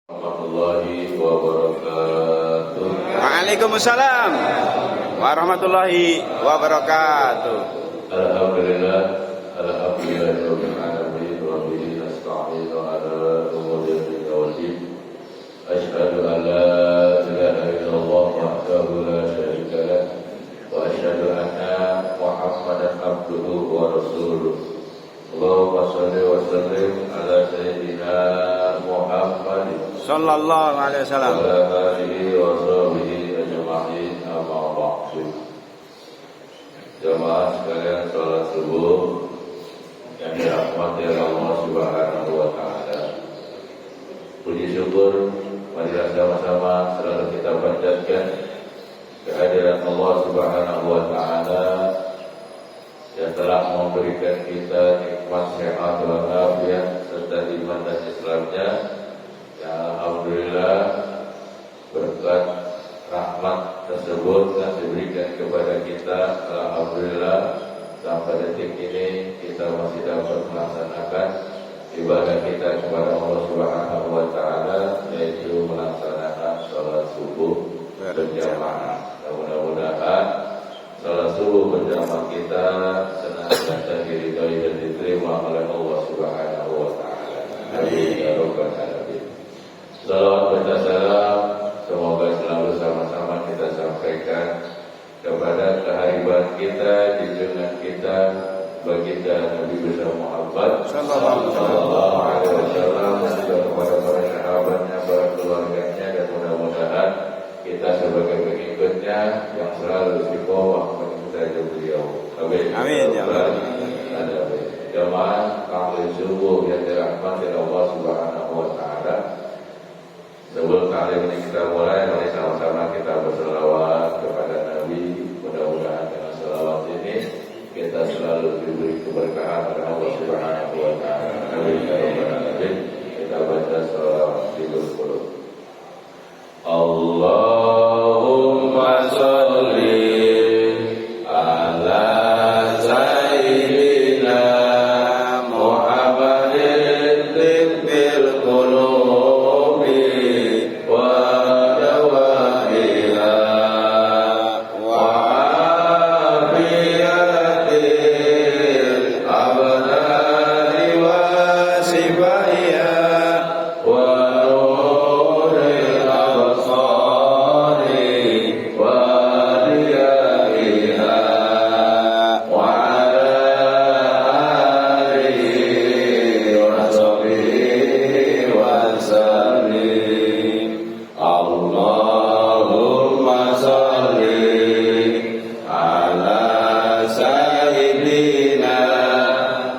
Warahmatullahi wabarakatuh. Waalaikumsalam warahmatullahi wabarakatuh. Alhamdulillah, rabbil alamin, wa bihi nasta'inu ala umuri dunya wad din. Asyhadu an la ilaha illallah wahdahu la syarika lah, wa asyhadu anna Muhammadan abduhu wa rasuluh. Allahumma shalli wa sallim ala sayyidina Muhammadin Sallallahu alaihi wasallam. wa ala alihi wa sahbihi ajma'in, amma ba'du. Jamaah sekalian, salat subuh yang dirahmati Allah Subhanahu wa taala. Puji syukur marilah sama-sama selalu kita panjatkan kehadiran Allah Subhanahu wa taala yang telah memberikan kita nikmat sehat walafiat serta iman dan Islamnya. Ya, alhamdulillah berkat rahmat tersebut yang diberikan kepada kita, alhamdulillah sampai detik ini kita masih dapat melaksanakan ibadah kita kepada Allah Subhanahu wa taala, yaitu melaksanakan salat subuh berjamaah. Mudah-mudahan salat subuh berjamaah kita senantiasa diridhoi dan diterima oleh Allah Subhanahu wa taala. Amin ya rabbal alamin. Salawat dan salam semoga selalu sama-sama kita sampaikan kepada kehariban kita, junjungan kita, baginda Nabi besar Muhammad sallallahu alaihi wasallam, dan juga kepada para sahabatnya, para keluarganya, dan mudah-mudahan kita sebagai pengikutnya yang selalu istiqomah mengikuti beliau. Amin. Amin ya Allah. Jamaah taklim subuh yang dirahmati Allah Subhanahu wa taala. Sebelum kali ini kita mulai, mari sama-sama kita berselawat kepada Nabi. Mudah-mudahan dengan selawat ini kita selalu diberi keberkahan oleh Allah Subhanahu wa taala. Amin ya rabbal alamin. Kita baca selawat 30. Allahumma sholli ala sayyidina Muhammadin tibbil qulubi wa dawaiha wa afiyatil abdani wa sifaiha wa nuril absari wa diyaiha wa ala alihi wa sahbihi wa sallim. Allahumma sholli ala sayyidina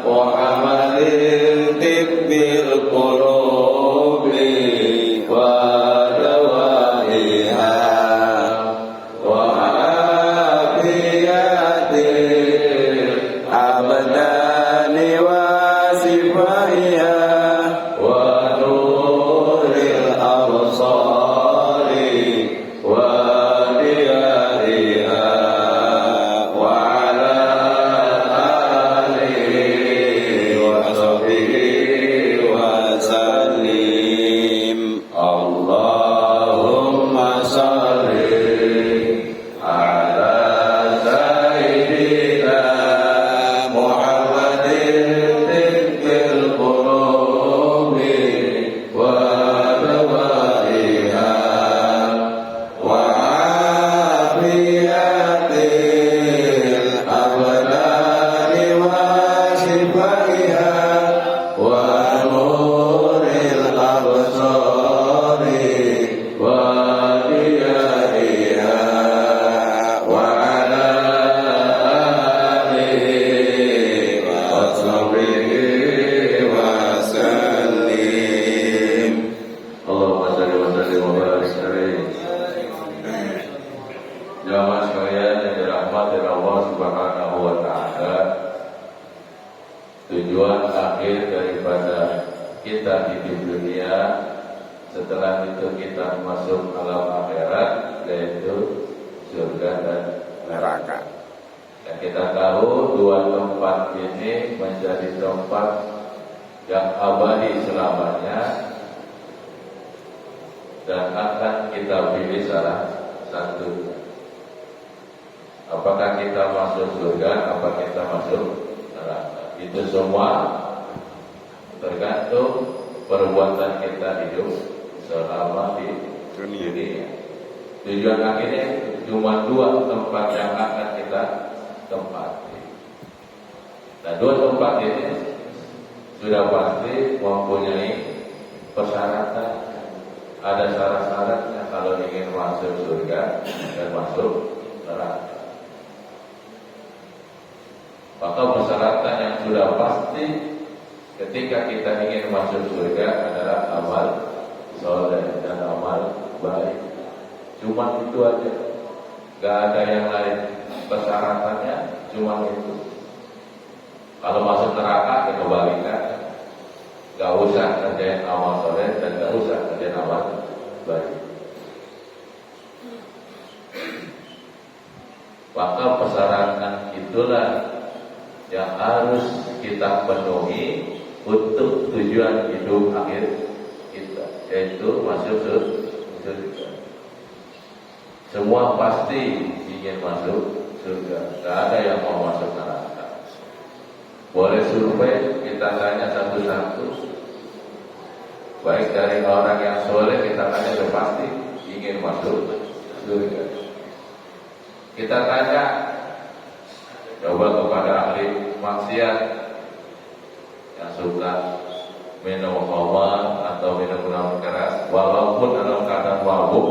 Muhammadin tibbil qulubi wa dawaiha wa afiyatil abdani wa sifaiha wa nuril absari wa diyaiha wa ala alihi wa sahbihi wa sallim. Allahumma sholli ala sayyidina Muhammadin tibbil qulubi wa dawaiha wa afiyatil abdani wa sifaiha wa nuril absari wa diyaiha wa ala alihi wa sahbihi wa sallim. Allahumma shalli wa sallim wa barik alaihi. Jamaah sekalian yang dirahmati Allah Subhanahu wa taala, tujuan akhir daripada kita hidup dunia, setelah itu kita masuk alam akhirat, yaitu surga dan neraka. Dan kita tahu dua tempat ini menjadi tempat yang abadi selamanya, dan akan kita pilih salah satu. Apakah kita masuk surga, apa kita masuk neraka. Itu semua tergantung perbuatan kita hidup selama di dunia. Tujuan akhirnya cuma dua tempat yang akan kita tempati. Nah, dua tempat ini sudah pasti mempunyai persyaratan. Ada syarat-syaratnya kalau ingin masuk surga dan masuk neraka. Maka persyaratan yang sudah pasti ketika kita ingin masuk surga adalah amal soleh dan amal baik. Cuma itu aja, gak ada yang lain. Persyaratannya cuma itu. Kalau masuk neraka, ya kebalikan. Gak usah kerjain amal soleh dan gak usah kerjain amal baik. Maka persyaratan itulah yang harus kita penuhi untuk tujuan hidup akhir kita, yaitu masuk surga. Semua pasti ingin masuk surga. Tidak ada yang mau masuk neraka. Boleh survei, kita tanya satu-satu. Baik dari orang yang soleh, kita tanya sudah pasti ingin masuk surga. Kita tanya, coba kepada ahli maksiat yang suka minum khamar atau minum minuman keras, walaupun dalam keadaan mabuk,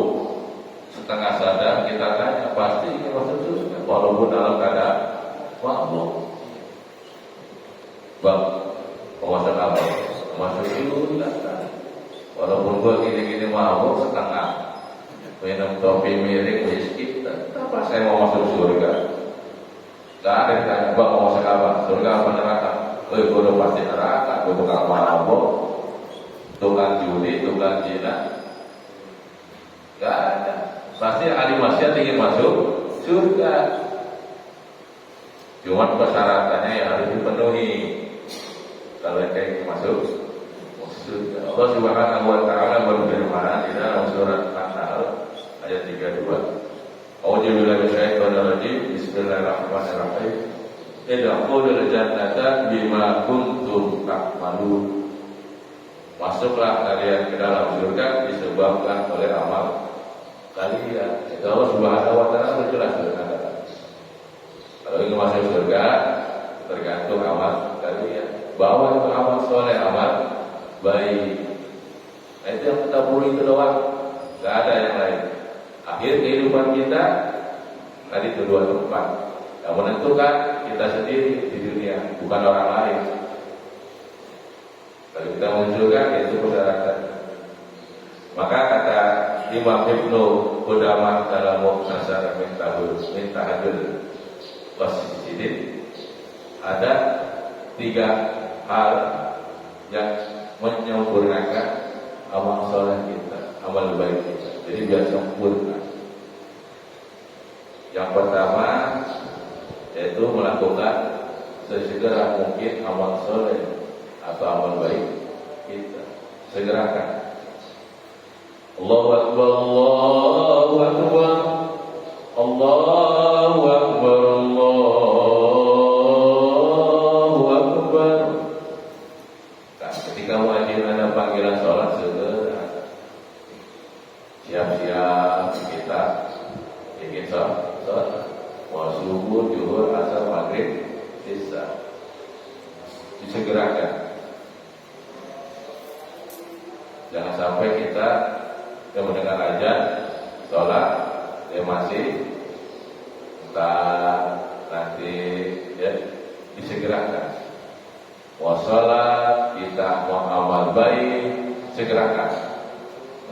setengah sadar, kita tanya pasti ingin masuk surga walaupun dalam keadaan mabuk. Bang, mau masuk apa? Masuk surga. Walaupun gua gini-gini mabuk setengah, minum kopi miring whisky, kenapa saya mau masuk surga? Gak ada yang tanya, bang mau masuk apa? Surga apa neraka? Gue udah pasti neraka, gue tukang mabuk, tukang judi, tukang zina. Gak ada. Pasti ahli maksiat ingin masuk surga. Cuma persyaratannya yang harus dipenuhi kalau yang ingin masuk surga. Allah Subhanahu wa taala berfirman di dalam surat An-Nahl ayat 32. A'udzubillahi minasyaitonir rajim. Bismillahirrahmanirrahim. Idkhulul jannata bima kuntum ta'malun. Masuklah kalian ke dalam surga disebabkan oleh amal kalian. Itu Allah Subhanahu wa taala jelas berkata. Kalau ingin masuk surga tergantung amal kalian. Bahwa itu amal soleh, amal baik. Nah, itu yang kita perlu itu doang. Gak ada yang lain. Akhir kehidupan kita tadi itu dua tempat yang menentukan kita sendiri di dunia, bukan orang lain. Kalau kita munculkan itu persyaratan. Maka kata Imam Ibnu Qudamah dalam Mukhtasar Minhajul Qasidin, ada 3 hal yang menyempurnakan amal soleh kita, amal baik kita. Jadi biar sempurna. Yang pertama yaitu melakukan sesegera mungkin amal soleh atau amal baik kita. Segerakan. Allahu Akbar, Allahu Akbar, Allahu Akbar, Allahu Akbar. Nah, ketika muadzin ada panggilan sholat, segera siap-siap kita ingin sholat. Mau subuh, zuhur, asar, maghrib, isya. Disegerakan. Jangan sampai kita mendengar azan, sholat, dia masih entah nanti ya, disegerakan. Mau sholat, kita mau amal baik, segerakan.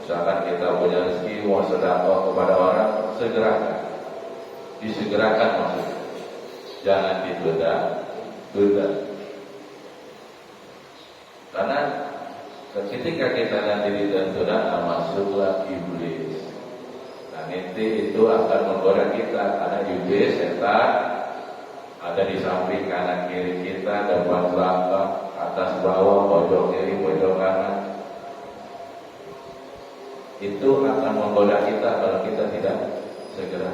Misalkan kita punya rezeki, mau sedekah kepada orang, segerakan. Disegerakan maksudnya. Jangan ditunda-tunda. Karena ketika kita nanti ditunda, masuklah iblis. Nah, nanti itu akan menggoda kita. Karena iblis, setan ada di samping kanan kiri kita, depan belakang, atas bawah, pojok kiri, pojok kanan. itu akan menggoda kita kalau kita tidak segera.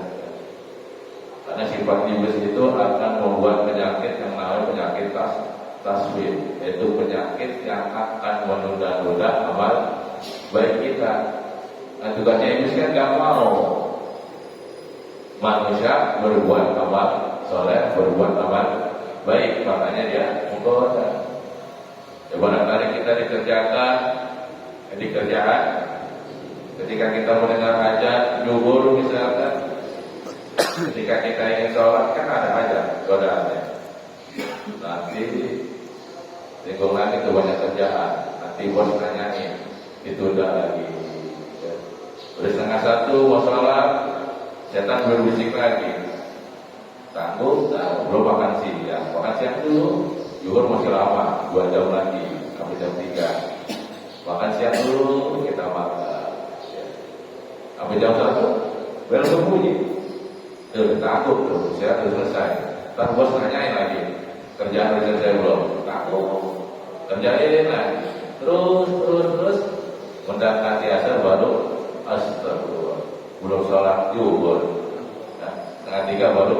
Karena sifat iblis itu akan membuat penyakit yang namanya penyakit taswif, yaitu penyakit yang akan menunda-nunda amal baik kita. Nah, tugasnya iblis kan gak mau manusia berbuat amal soleh, berbuat amal baik, makanya dia menggoda. Ya, barangkali kita dikerjakan di kerjaan, ketika kita mendengar azan zuhur misalkan, ketika kita ingin sholat kan ada aja godaannya. Nanti lingkungan itu banyak kerjaan, nanti bos nanyain, ditunda lagi. Udah 12:30 mau sholat, setan berbisik lagi. Tangguh, belum makan siang dulu. Zuhur masih lama, 2 jam lagi, sampai jam 3. Makan siang dulu, kita makan. Sampai jam 1, baru berbunyi. Takut tuh, saya sudah selesai. Ntar bos nanyain lagi, kerjaan udah selesai belum? Takut, kerjain lagi. Terus, mendekati asar baru astagfirullah, belum sholat zuhur. Nah, 2:30 baru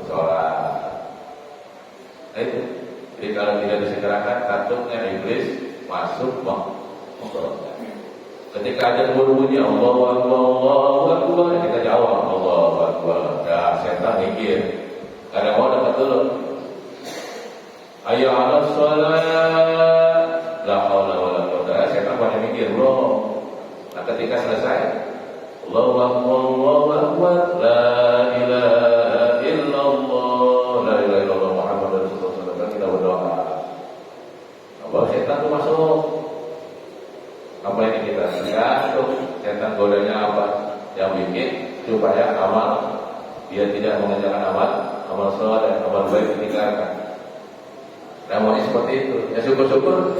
sholat. Nah, itu. Jadi kalau tidak disegerakan, takutnya iblis masuk menggoda. Ketika ada berbunyi Allahu Akbar, Allahu Akbar, kita jawab Allahu Akbar. Ya, setan mikir, karena mau dekat dulu. Hayya 'alas shalah, la haula wala quwwata. Setan pada mikir belum. Nah, ketika selesai, Allahu Akbar, Allahu Akbar, la ilaha illallah, la ilaha illallah Muhammadur Rasulullah. Kita berdoa. Nah, setan itu masuk. Apa ini kita gantung setan godanya apa yang bikin supaya amal dia tidak mengerjakan amal soleh, amal baik ditinggalkan. Namanya seperti itu. Ya syukur-syukur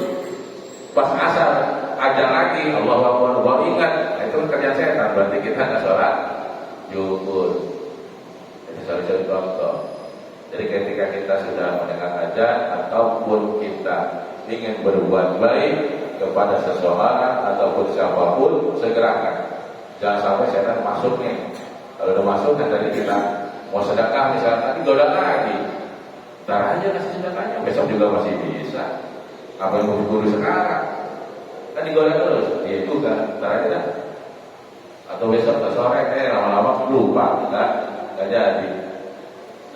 pas asar ada lagi Allahu Akbar, baru ingat. Nah, itu kerja setan, berarti kita nggak sholat zuhur. Jadi cari-cari contoh. Jadi ketika kita sudah mendengar azan ataupun kita ingin berbuat baik kepada seseorang ataupun siapapun, segerakan. Jangan sampai setan masuk nih. Kalau udah masuk, kan tadi kita mau sedekah misalnya, nanti goda lagi. Ntar aja kasih sedekahnya, besok juga masih bisa. Apa yang mau diburu sekarang? Kan digoda terus, ya itu kan, ntar aja dah. Atau besok ke sore, lama-lama lupa, nggak jadi.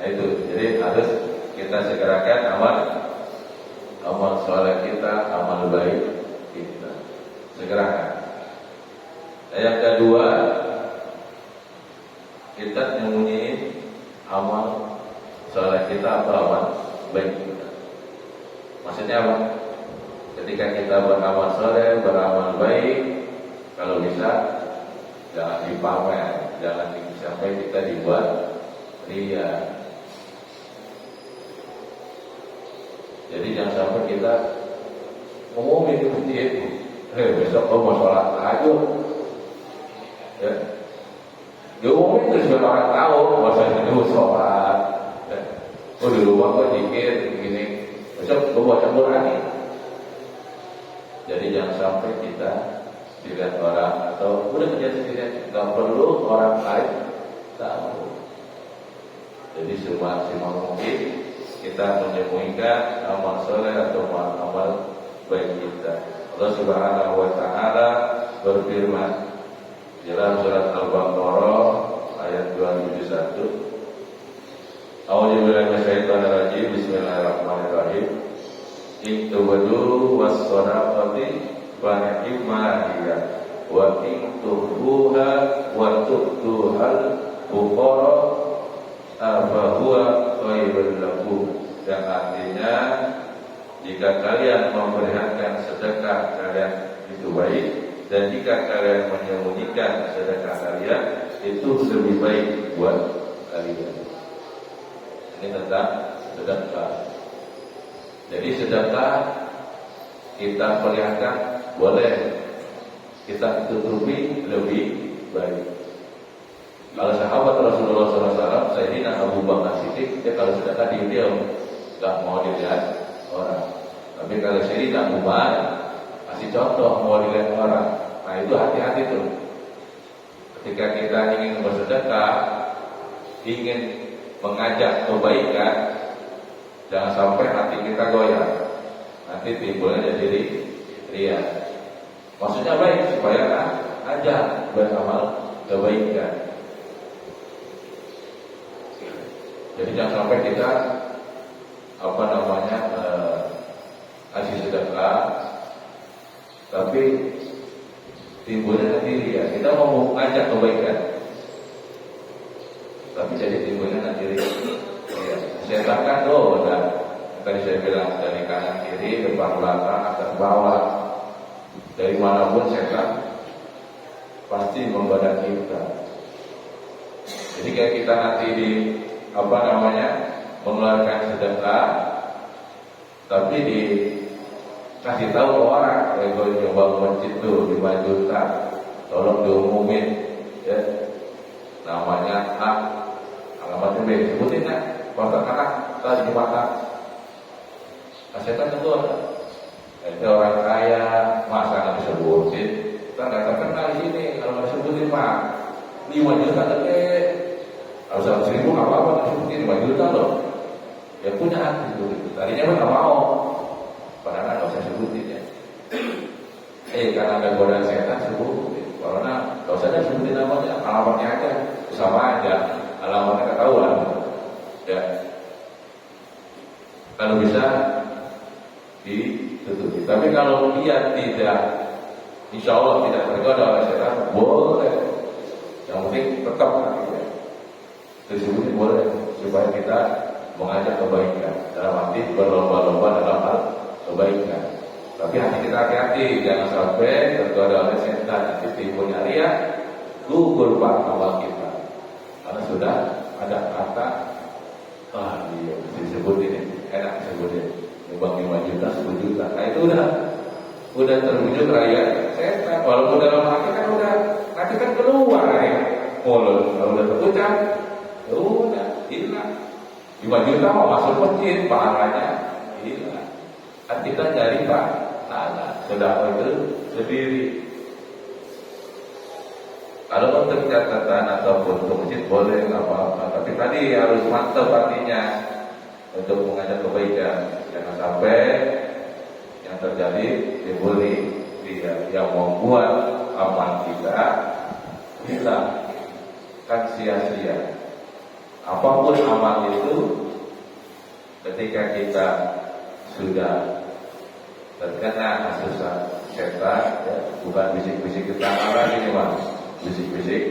Nah itu, jadi harus kita segerakan amal soleh kita, amal baik kita segerakan. Nah, yang kedua, kita menyembunyiin amal soleh kita atau amal baik kita. Maksudnya apa? Ketika kita beramal soleh, beramal baik, kalau bisa jangan dipamer, jangan sampai kita dibuat ria. Jadi jangan sampai kita ngomongin seperti itu. Besok mau sholat tahajud, ya. Ngomongin terus biar orang tahu bahwa itu sholat. Ya. Di rumah kok dikit begini. Besok gue baca Quran. Jadi jangan sampai kita dilihat orang atau udah kerja sendirian, nggak perlu orang lain tahu. Jadi semaksimal mungkin kita menyembunyikan amal soleh atau amal baik kita. Allah Subhanahu wa Ta'ala berfirman dalam surat Al-Baqarah ayat 271. A'udzubillahi minasyaitonir rajim. Bismillahirrahmanirrahim. Iktubadu was-shadaqati fa ni'ma hiya wa in tuhbuha wa tu'tuhal fuqara fahuwa khairul lakum. Yang artinya, jika kalian memperlihatkan sedekah kalian itu baik, dan jika kalian menyembunyikan sedekah kalian itu lebih baik buat kalian. Ini tentang sedekah. Jadi sedekah kita perlihatkan boleh, kita tutupi lebih baik. Kalau sahabat Rasulullah SAW, Sayyidina Abu Bakar Siddiq, dia kalau sedekah diam, nggak mau dilihat orang. Tapi kalau Sayyidina Umar kasih contoh mau dilihat orang, nah itu hati-hati tuh. Ketika kita ingin bersedekah, ingin mengajak kebaikan, jangan sampai hati kita goyah. Nanti timbulnya jadi ria. Maksudnya baik supaya ajak beramal kebaikan. Jadi jangan sampai kita kasih sedekah, tapi timbulnya nanti ria. Kita mau ngajak kebaikan, tapi jadi timbulnya nanti ria. Setan kan udah tadi saya bilang dari kanan kiri, depan belakang, atas bawah, dari manapun setan pasti menggoda kita. Jadi kayak kita nanti mengeluarkan sedekah, tapi dikasih tahu ke orang, gue coba masjid tuh 5 juta, tolong diumumin, ya, namanya A, alamatnya B, sebutin ya, kontak anak, tadi di mata, setan tentu ada. Itu orang kaya, masa nggak disebutin, kita nggak terkenal di sini, kalau nggak disebutin mah 5 juta gede. Kalau 100.000 nggak apa-apa, disebutin 5 juta loh. Ya punya hati itu. Tadinya pun nggak mau, padahal nggak usah sebutin ya. Karena ada godaan setan sebutin. Karena nggak usah sebutin namanya, alamatnya aja, sama aja, alamatnya ketahuan. Ya, kalau bisa ditutupi. Tapi kalau dia tidak, insya Allah tidak tergoda oleh setan, boleh. Yang penting tetap ya. Disebutin boleh supaya kita mengajak kebaikan, dalam arti berlomba-lomba dalam hal kebaikan. Tapi hati kita hati-hati, jangan sampai tergoda oleh setan, nanti timbulnya ria, gugur amal kita. Karena sudah ada kata, iya disebutin ini, enak disebutin, nyumbang 5 juta, 10 juta. Nah itu udah terwujud raya setan. Walaupun dalam hati kan nanti kan keluar ya mulut. Kalau udah terucap, ya udah hilang. 5 juta mau masuk masjid, pahalanya hilang. Kan kita cari pahala, sedekah itu sendiri. Kalau untuk catatan ataupun untuk masjid boleh nggak apa-apa, tapi tadi harus mantap hatinya untuk mengajak kebaikan. Jangan sampai yang terjadi dibully dia yang membuat amal kita hilang, kan sia-sia. Apapun amal itu, ketika kita sudah terkena hasutan setan, ya, bukan bisik-bisik kita marah ini mas, bisik-bisik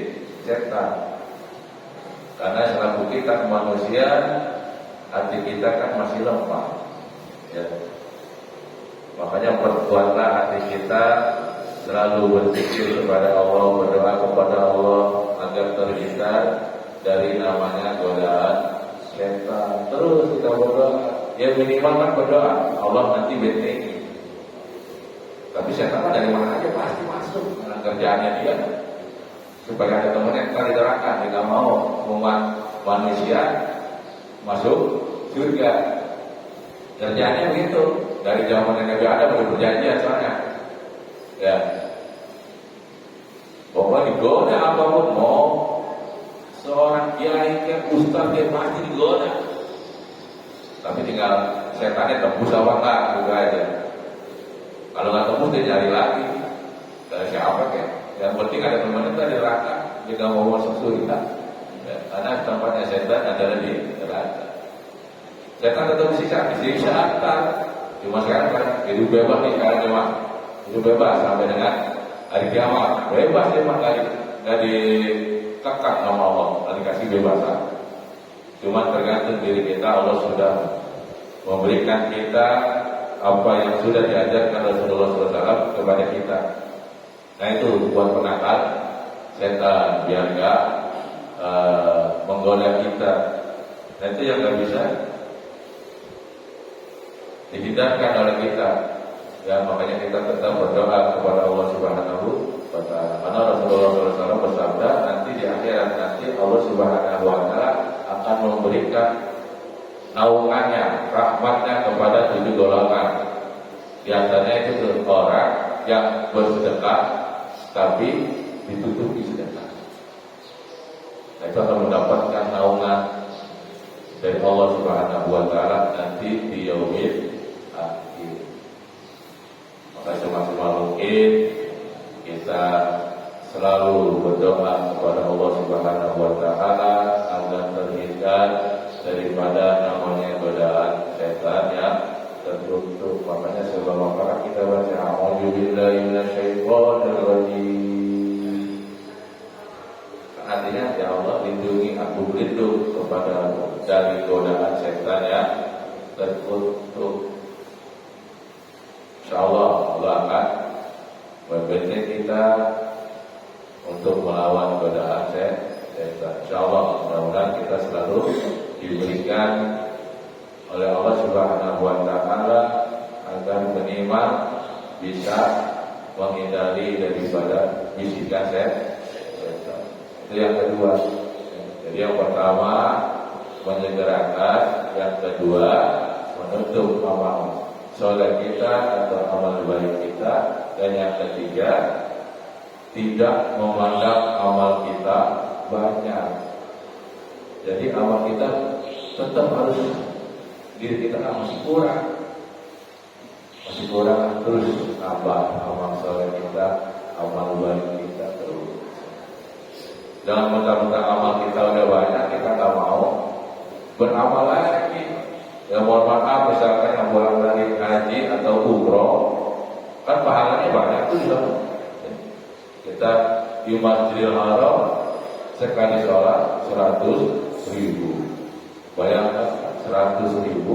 setan. Karena selaku kita manusia, hati kita kan masih lemah, ya. Makanya perkuatlah hati kita, selalu berzikir kepada Allah, berdoa kepada Allah agar terhindar dari namanya godaan setan. Terus kita berdoa, ya minimal kan berdoa, Allah nanti bentengi. Tapi setan dari mana aja pasti masuk dengan kerjaannya dia, supaya ada temennya ntar diterangkan, dia nggak mau umat manusia masuk surga. Kerjaannya begitu, dari zaman Nabi Adam udah berjanjian soalnya, ya. Pokoknya digoda apapun mau. Seorang kiai ke ustaz dia pasti digoda. Tapi tinggal setannya tembus apa enggak juga aja. Kalau nggak tembus dia cari lagi. Dari siapa kayak? Yang penting ada temannya tadi neraka. Dia nggak mau masuk surga. Ya, karena tempatnya setan adalah di neraka. Setan tetap disiksa antar. Cuma sekarang kan hidup bebas nih sekarang cuma hidup bebas sampai dengan hari kiamat. Bebas dia mah nggak dikekang sama Allah, nggak dikasih bebasan. Cuma tergantung diri kita. Allah sudah memberikan kita apa yang sudah diajarkan Rasulullah SAW kepada kita. Nah itu buat penakal setan biar nggak menggoda kita. Nah itu yang nggak bisa dihindarkan oleh kita. Ya makanya kita tetap berdoa kepada Allah Subhanahu wa Ta'ala. Karena Rasulullah SAW bersabda, nanti di akhirat nanti Allah Subhanahu wa Ta'ala akan memberikan naungannya, rahmatnya kepada 7 golongan. Di antaranya itu orang yang bersedekah tapi ditutupi sedekah. itu akan mendapatkan naungan dari Allah Subhanahu wa taala nanti di yaumil akhir. Maka semaksimal mungkin kita selalu berdoa kepada Allah Subhanahu wa taala agar terhindar daripada namanya godaan setan yang tertutup. Makanya sebelum Al-Fatihah kita baca a'udzu billahi minasyaitonir rajim. Artinya ya Allah lindungi aku, berlindung kepada dari godaan setan yang tertutup. Insyaallah Allah akan membentuk kita untuk melawan godaan setan. Insyaallah mudah-mudahan kita selalu diberikan oleh Allah Subhanahu wa taala agar minimal bisa menghindari daripada bisikan setan. Itu yang kedua. Jadi yang pertama menyegerakan, yang kedua menutup amal soleh kita atau amal baik kita, dan yang ketiga tidak memandang amal kita banyak. Jadi amal kita tetap harus, diri kita masih kurang, terus tambah amal soleh kita, amal baik kita terus. Jangan mentang-mentang amal kita udah banyak kita tak mau beramal lagi. Ya mohon maaf, misalkan yang pulang dari haji atau umroh kan pahalanya banyak tuh ya. Kita di Masjidil Haram sekali sholat 100.000. Bayangkan 100.000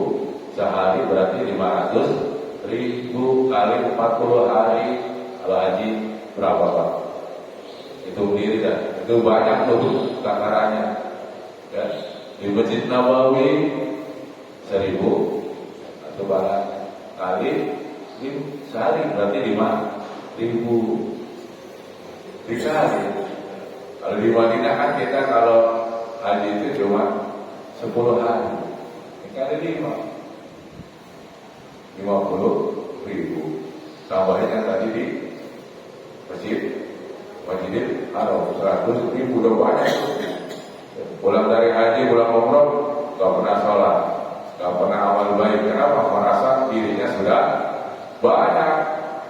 sehari berarti 500.000 kali 40 hari. Kalau haji berapa Pak? Itu sendiri dah. Itu banyak tuh takarannya. Ya. Di Masjid Nabawi 1.000 atau banyak kali sehari berarti 5.000 dikali. Kalau di Madinah kan kita kalau haji itu cuma 10 hari. Dikali 50.000. Tambahnya tadi di Masjidil Haram 100.000 udah banyak. Pulang dari haji, pulang umroh, gak pernah sholat, gak pernah amal baik. Kenapa? Merasa dirinya sudah banyak,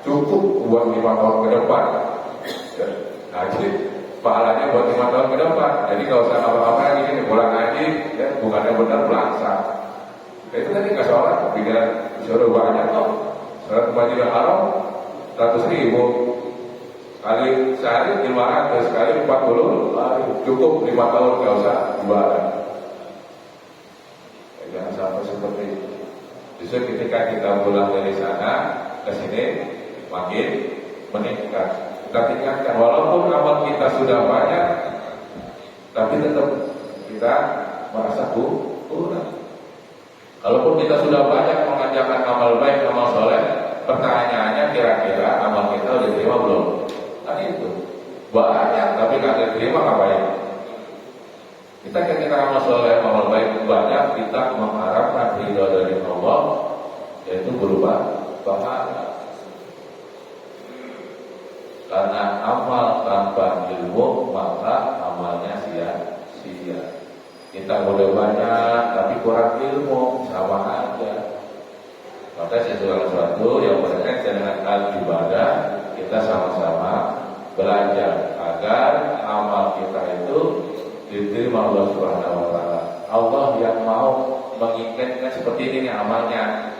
cukup buat 5 tahun ke depan. Haji, pahalanya buat 5 tahun ke depan. Jadi gak usah apa-apa lagi ini. Pulang haji, ya, bukannya benar pelaksan. Itu tadi gak sholat, pikiran sudah banyak kok. Sholat Masjidil Haram 100.000 kali sehari 500 kali 40 cukup 5 tahun gak usah ibadah. Jangan sampai seperti itu. Justru ketika kita pulang dari sana ke sini makin meningkat. Kita tingkatkan walaupun amal kita sudah banyak, tapi tetap kita merasa kurang. Kalaupun kita sudah banyak mengajarkan amal baik, amal soleh, pertanyaannya kira-kira amal kita udah terima belum? Kan itu banyak tapi nggak diterima ngapain? Kita ketika amal soleh, amal baik banyak, kita mengharapkan ridho dari Allah, yaitu berupa pahala. Karena amal tanpa ilmu maka amalnya sia-sia. Kita boleh banyak tapi kurang ilmu, sama aja. Maka sesuatu yang berkaitan dengan al-ibadah, kita sama-sama belajar agar amal kita itu diterima Allah Subhanahu wa taala. Allah yang mau menginginkan seperti ini nih amalnya.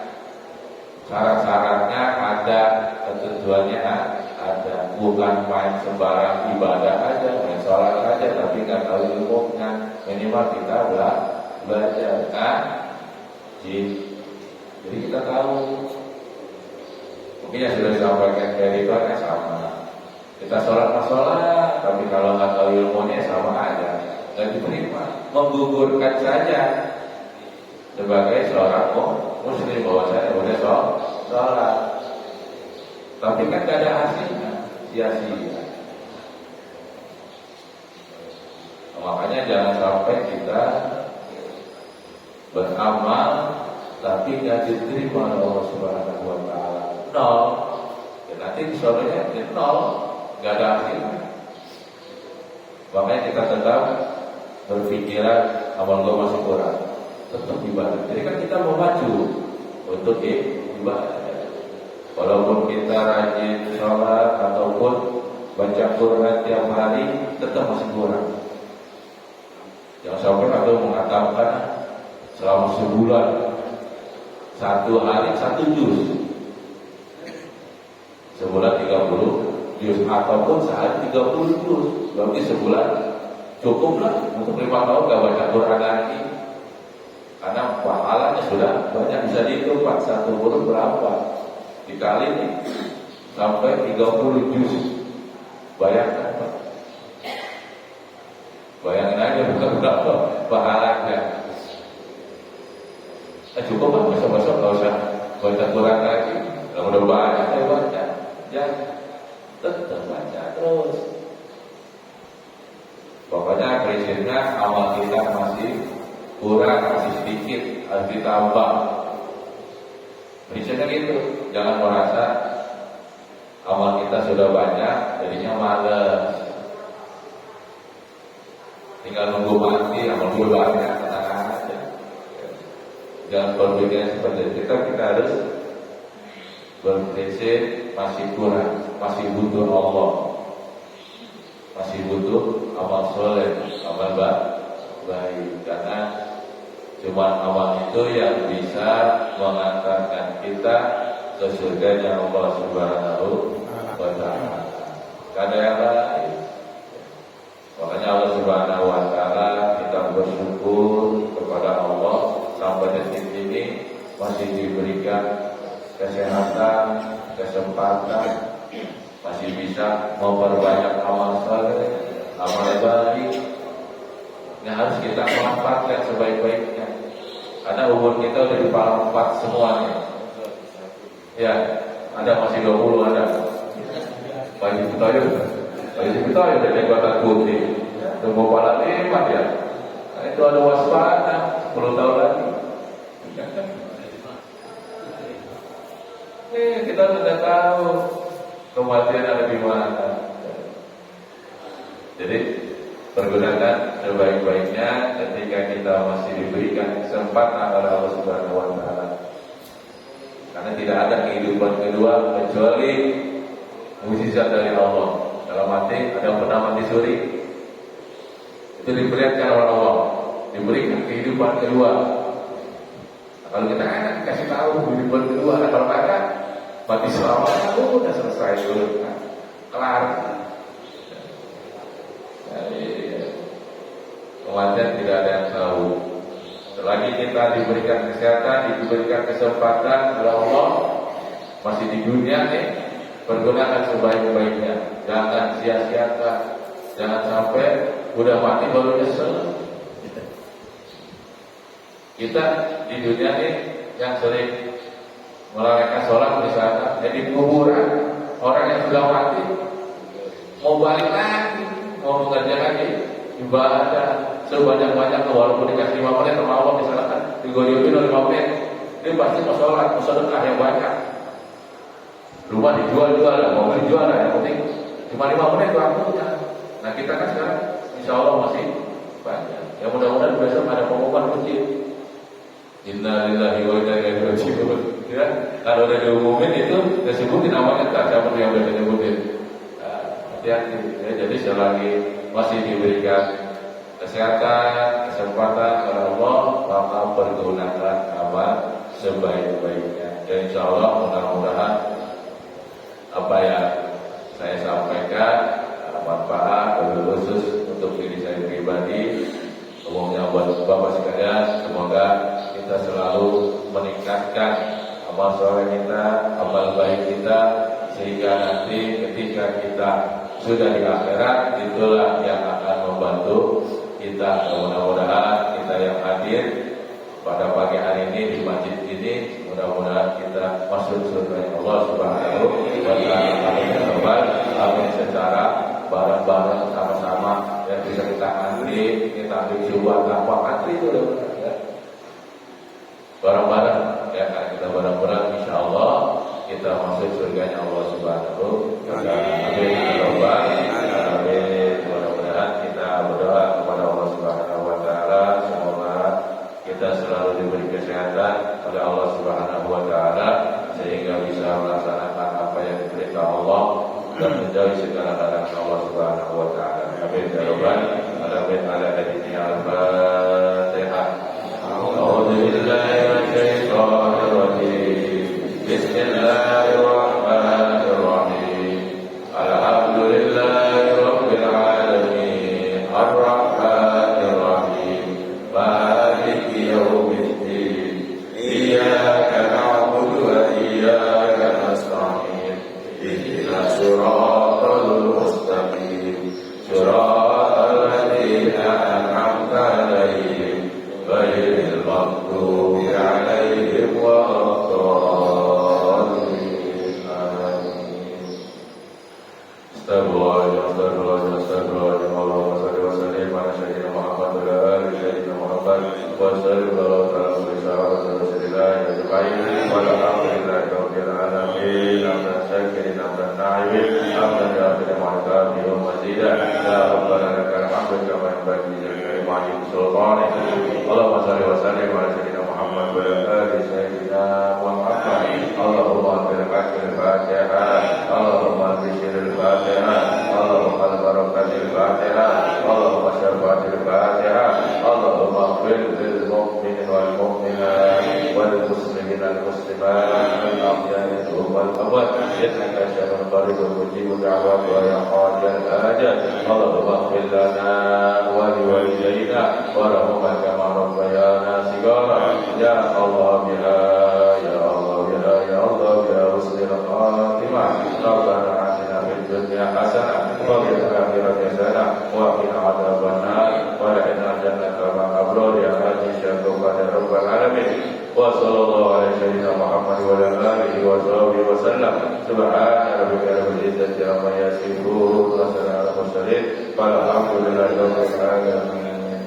Syarat-syaratnya ada, ketentuannya ada. Bukan main sembarang ibadah aja, main sholat aja tapi nggak tahu ilmunya. Minimal kita belajar kan? Jadi kita tahu. Mungkin yang sudah disampaikan dari Pak sama. Kita sholat, tapi kalau nggak tahu ilmunya sama aja, nggak diterima. Menggugurkan saja sebagai seorang muslim bahwa saya boleh sholat, tapi kan nggak ada hasilnya, sia-sia. Makanya jangan sampai kita beramal tapi nggak diterima oleh Allah Subhanahu wa taala. Nol. Ya nanti soalnya nol, nggak ada hasilnya. Makanya kita tetap berpikiran amal gue masih kurang, tetap ibadah. Jadi kan kita mau maju untuk ibadah. Walaupun kita rajin sholat ataupun baca Quran tiap hari, tetap masih kurang. Jangan sampai ada mengatakan selama sebulan 1 hari 1 juz, sebulan 30 juz, ataupun sehari 30 juz, berarti sebulan cukuplah untuk 5 tahun gak baca Quran lagi, karena pahalanya sudah banyak. Bisa dihitung 1 bulan berapa dikali nih sampai 30 juz. Bayangkan Pak, bayangin aja bukan berapa pahalanya. Cukup Pak, besok-besok gak usah baca Quran lagi. Kalau udah banyak saya baca, jangan, tetap baca terus. Pokoknya prinsipnya amal kita masih kurang, masih sedikit, harus ditambah. Prinsipnya gitu. Jangan merasa amal kita sudah banyak, jadinya malas. Tinggal nunggu mati, amal gue banyak, tenang aja. Jangan berpikir seperti itu. Kita harus berprinsip masih kurang, masih butuh Allah, masih butuh amal soleh, amal baik. Karena cuma amal itu yang bisa mengantarkan kita ke surganya Allah Subhanahu wa Ta'ala. Gak ada yang lain. Makanya Allah Subhanahu wa Ta'ala, kita bersyukur kepada Allah sampai detik ini masih diberikan kesehatan, kesempatan, masih bisa memperbanyak amal saleh, amal baik. Yang harus kita manfaatkan sebaik-baiknya. Karena umur kita udah di kepala 4 semuanya. Ya, ada masih 20 ada. Pak Haji Pitoyo dari Kota Putih. Tunggu kepala 5 ya. Nah, itu ada waspada 10 tahun lagi. Kita sudah tahu kematian ada di mana. Jadi pergunakan sebaik-baiknya ketika kita masih diberikan kesempatan oleh Allah Subhanahu wa Ta'ala. Karena tidak ada kehidupan kedua kecuali mukjizat dari Allah. Dalam arti ada yang pernah mati suri, itu diperlihatkan oleh Allah, diberikan kehidupan kedua. Nah, kalau kita enak kasih tahu kehidupan kedua, nah, kalau kagak mati selamanya, udah selesai dulu, nah, kelar. Jadi kematian tidak ada yang tahu. Selagi kita diberikan kesehatan, diberikan kesempatan oleh Allah, masih di dunia nih, pergunakan sebaik-baiknya. Jangan sia-siakan. Jangan sampai udah mati baru nyesel. Kita di dunia nih yang sering melalaikan sholat misalnya, jadi kuburan orang yang sudah mati mau balik lagi, mau mengerjakan ibadah sebanyak-banyaknya, walaupun dikasih 5 menit sama Allah misalkan digoriokin 5 menit, dia pasti mau sholat, mau sedekah yang banyak. Rumah dijual-jual lah, mobil dijual lah, yang penting cuma 5 menit waktunya. Nah kita kan sekarang insya Allah masih banyak. Ya mudah-mudahan besok ada pengumuman masjid. Innalillahi wa inna ilaihi raji'un. Ya, kalau udah diumumin itu disebutin namanya tak, siapa yang udah disebutin. Hati-hati. Ya, jadi selagi masih diberikan kesehatan, kesempatan oleh Allah, maka pergunakan amal sebaik-baiknya. Dan insya Allah mudah-mudahan apa yang saya sampaikan manfaat khusus untuk diri saya pribadi, umumnya buat Bapak sekalian. Semoga kita selalu meningkatkan amal soleh kita, amal baik kita, sehingga nanti ketika kita sudah di akhirat, itulah yang akan membantu kita. Mudah-mudahan kita yang hadir pada pagi hari ini di masjid ini, mudah-mudahan kita masuk surga Allah Subhanahu wa Ta'ala. Amin secara bareng-bareng sama-sama, yang bisa kita antri, kita ambil jiwa tanpa antri itu ya. Bareng-bareng ya, kan kita bareng-bareng insya Allah kita masuk surganya Allah Subhanahu wa Ta'ala. Amin. Mudah-mudahan kita berdoa kepada Allah Subhanahu صراط الذين أنعمت عليهم غير المغضوب عليهم ولا الضالين آمين. Astagfirullahaladzim. Allahumma shalli wa sallim ala sayyidina Muhammad wa ala ali sayyidina Muhammad wa sallallahu ala rasulillah ajma'in walhamdulillahi rabbil alamin. Amdan syakirin amdan na'imin amdan jazaa'il ma'akabi wa mazida ya rabbana lakal hamdu kama yanbaghi li jalali sultanik. Allahumma shalli wa sallim ala sayyidina Muhammad wa ala ali sayyidina Muhammad. Allahumma bil Fatihah, Allahumma bishiril Fatihah, Allahumma barakatil Fatihah, Allahumma syafatil Fatihah, Allahumma ighfir lil mu'minin wal mu'minat wal muslimin wal muslimat al ahya'i wal amwat innaka sami'un qaribun mujibud da'wat wa ya qadiyal hajat. Allahumma ighfir lana wa li walidayna warhamhuma kama rabbayana shighara. Ya Allah biha ya Allah biha ya Allah biha husnul khatimah. Rabbana atina fid dunya hasanah wa fil akhirati hasanah wa qina adzabannar wa qina jannatal abrar ya aziz ya rabbal alamin. Wa sallallahu alaihi sayyidina Muhammad wa ala alihi wa sahbihi wa sallam. Subhana rabbika rabbil izzati amma yasifun wa salamun alal mursalin walhamdulillahi rabbil alamin.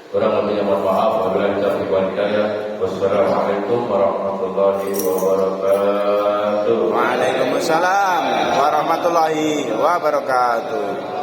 Kurang lebihnya mohon maaf apabila kita berikan hidayah. Wassalamualaikum warahmatullahi wabarakatuh. Waalaikumsalam warahmatullahi wabarakatuh.